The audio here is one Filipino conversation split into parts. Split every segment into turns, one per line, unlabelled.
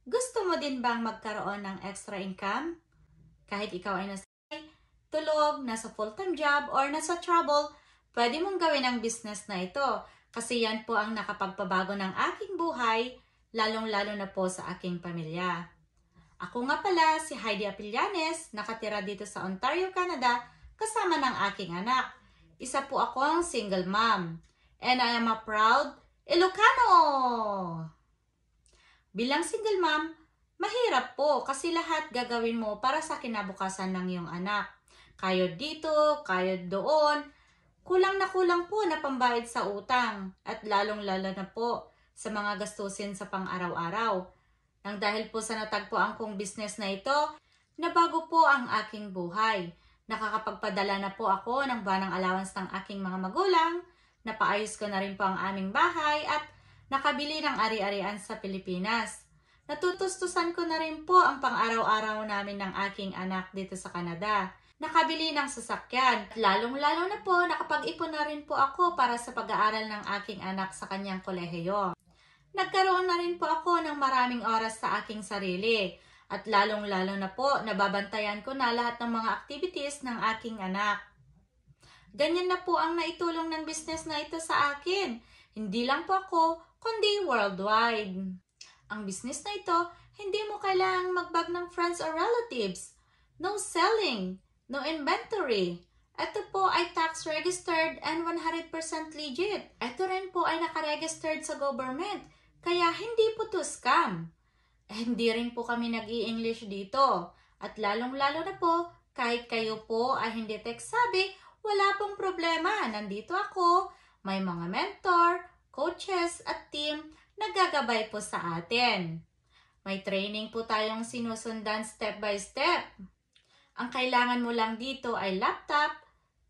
Gusto mo din bang magkaroon ng extra income? Kahit ikaw ay nasa tulog, nasa full-time job, or nasa travel, pwede mong gawin ang business na ito kasi yan po ang nakapagpabago ng aking buhay, lalong-lalo na po sa aking pamilya. Ako nga pala si Heidi Apillanes, nakatira dito sa Ontario, Canada, kasama ng aking anak. Isa po akong single mom, and I am a proud Ilocano! Bilang single mom, mahirap po kasi lahat gagawin mo para sa kinabukasan ng iyong anak. Kayod dito, kayod doon. Kulang po na pambayad sa utang at lalong-lalo na po sa mga gastusin sa pang-araw-araw. Nang dahil po sa natagpuan kong business na ito, nabago po ang aking buhay. Nakakapagpadala na po ako ng buwanang allowance ng aking mga magulang, napaayos ko na rin po ang aming bahay at nakabili ng ari-arian sa Pilipinas. Natutustusan ko na rin po ang pang-araw-araw namin ng aking anak dito sa Canada. Nakabili ng sasakyan. Lalong-lalo na po, nakapag-ipon na rin po ako para sa pag-aaral ng aking anak sa kanyang kolehiyo. Nagkaroon na rin po ako ng maraming oras sa aking sarili. At lalong-lalo na po, nababantayan ko na lahat ng mga activities ng aking anak. Ganyan na po ang naitulong ng business na ito sa akin. Hindi lang po ako, kundi worldwide. Ang business na ito, hindi mo kailangang mag-bag ng friends or relatives. No selling, no inventory. Ito po ay tax registered and 100% legit. Ito rin po ay nakaregistered sa government, kaya hindi po to scam. Hindi rin po kami nag-i-English dito. At lalong-lalo na po, kahit kayo po ay hindi tech-savvy, wala pong problema. Nandito ako, may mga mentor, coaches at team na gagabay po sa atin. May training po tayong sinusundan step by step. Ang kailangan mo lang dito ay laptop,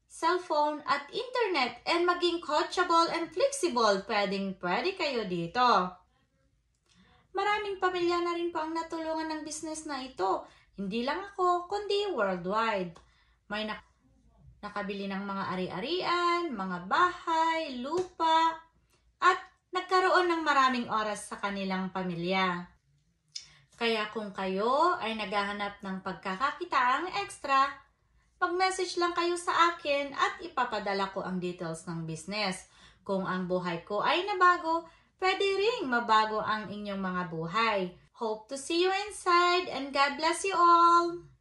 cellphone at internet and maging coachable and flexible. Pwede kayo dito. Maraming pamilya na rin po ang natulungan ng business na ito. Hindi lang ako, kundi worldwide. May nakabili ng mga ari-arian, mga bahay, lupa, at nagkaroon ng maraming oras sa kanilang pamilya. Kaya kung kayo ay naghahanap ng pagkakakitaang extra, mag-message lang kayo sa akin at ipapadala ko ang details ng business. Kung ang buhay ko ay nabago, pwede ring mabago ang inyong mga buhay. Hope to see you inside and God bless you all!